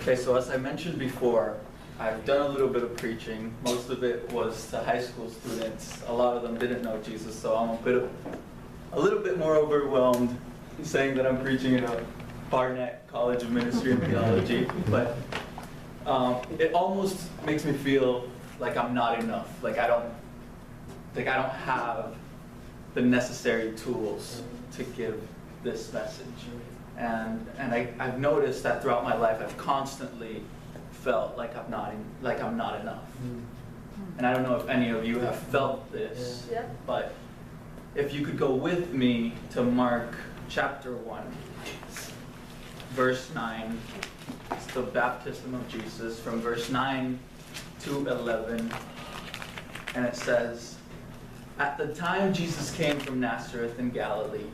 Okay, so as I mentioned before, I've done a little bit of preaching. Most of it was to high school students. A lot of them didn't know Jesus, so I'm a little bit more overwhelmed saying that I'm preaching at a Barnett College of Ministry and Theology. But it almost makes me feel like I'm not enough. Like I don't have the necessary tools to give this message. And I've noticed that throughout my life, I've constantly felt like I'm not enough. And I don't know if any of you have felt this, but if you could go with me to Mark chapter 1, verse 9. It's the baptism of Jesus, from verse 9 to 11. And it says, "At the time Jesus came from Nazareth in Galilee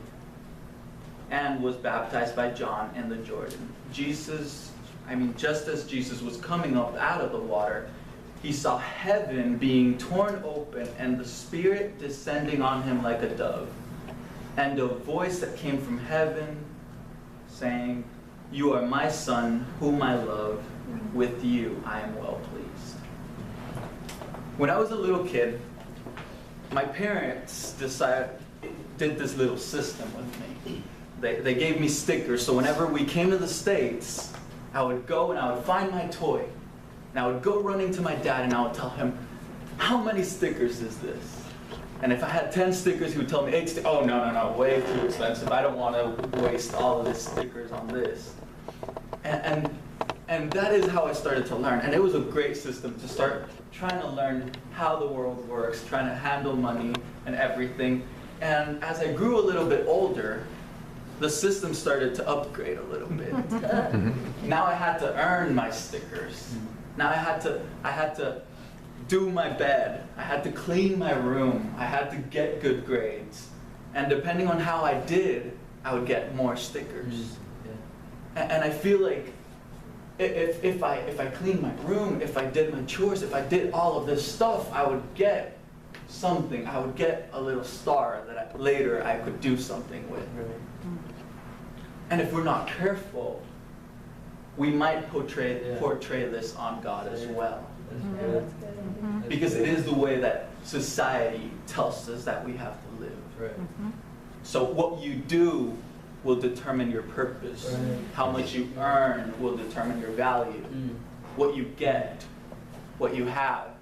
and was baptized by John in the Jordan. Just as Jesus was coming up out of the water, he saw heaven being torn open and the Spirit descending on him like a dove. And a voice that came from heaven saying, 'You are my Son, whom I love. With you I am well pleased.'" When I was a little kid, my parents did this little system with me. They gave me stickers, so whenever we came to the States, I would go and I would find my toy. And I would go running to my dad and I would tell him, "How many stickers is this?" And if I had 10 stickers, he would tell me 8 stickers. "Oh, no, way too expensive. I don't want to waste all of this stickers on this." And that is how I started to learn. And it was a great system to start trying to learn how the world works, trying to handle money and everything. And as I grew a little bit older, the system started to upgrade a little bit. Now I had to earn my stickers. Now I had to do my bed. I had to clean my room. I had to get good grades. And depending on how I did, I would get more stickers. And I feel like if I cleaned my room, if I did my chores, if I did all of this stuff, I would get something. I would get a little star that later I could do something with. And if we're not careful, we might portray this on God as well. Because it is the way that society tells us that we have to live. So what you do will determine your purpose. How much you earn will determine your value. What you get, what you have,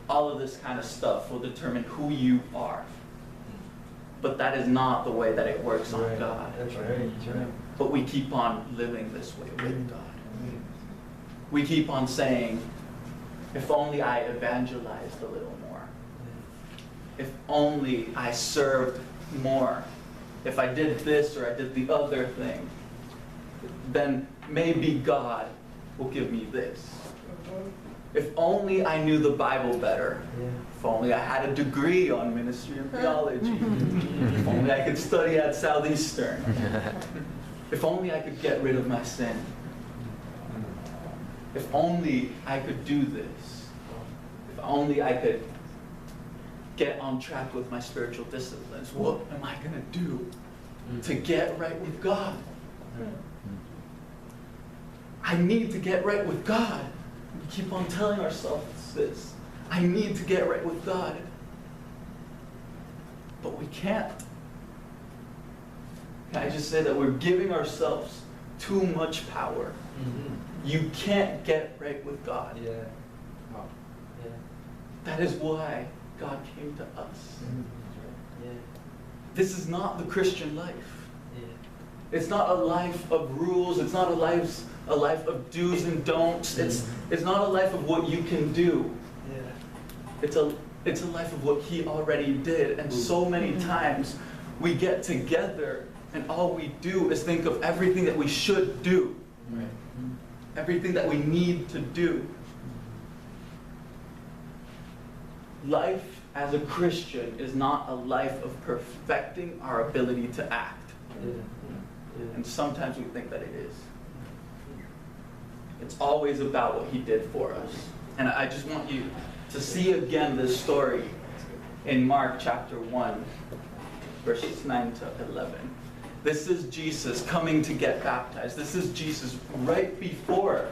all of this kind of stuff will determine who you are. But that is not the way that it works on God. That's right. But we keep on living this way with God. We keep on saying, if only I evangelized a little more. If only I served more. If I did this or I did the other thing, then maybe God will give me this. If only I knew the Bible better. If only I had a degree on ministry and theology. If only I could study at Southeastern. If only I could get rid of my sin. If only I could do this. If only I could get on track with my spiritual disciplines. What am I going to do to get right with God? I need to get right with God. We keep on telling ourselves this. I need to get right with God. But we can't. Can I just say that we're giving ourselves too much power? You can't get right with God. That is why God came to us. This is not the Christian life. It's not a life of rules. It's not a life of do's and don'ts. It's not a life of what you can do. It's a life of what He already did. And so many times we get together and all we do is think of everything that we should do. Everything that we need to do. Life as a Christian is not a life of perfecting our ability to act. And sometimes we think that it is. It's always about what He did for us. And I just want you to see again this story in Mark chapter 1, verses 9 to 11. This is Jesus coming to get baptized. This is Jesus right before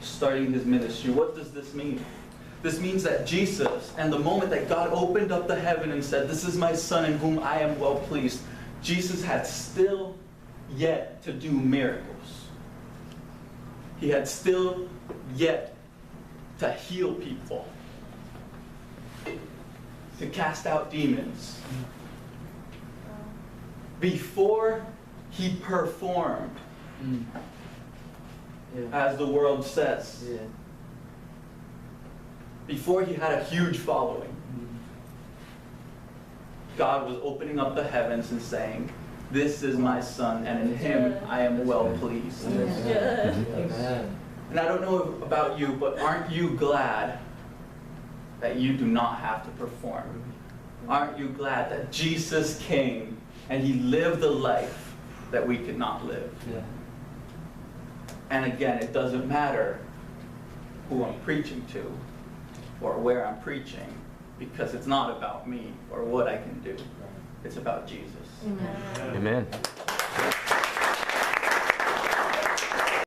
starting his ministry. What does this mean? This means that Jesus, and the moment that God opened up the heaven and said, "This is my Son in whom I am well pleased," Jesus had still yet to do miracles. He had still yet to heal people, to cast out demons. Before he performed, as the world says, before he had a huge following, God was opening up the heavens and saying, "This is my Son, and in him I am well pleased." And I don't know about you, but aren't you glad that you do not have to perform? Aren't you glad that Jesus came and he lived the life that we could not live? And again, it doesn't matter who I'm preaching to or where I'm preaching, because it's not about me or what I can do. It's about Jesus. Amen.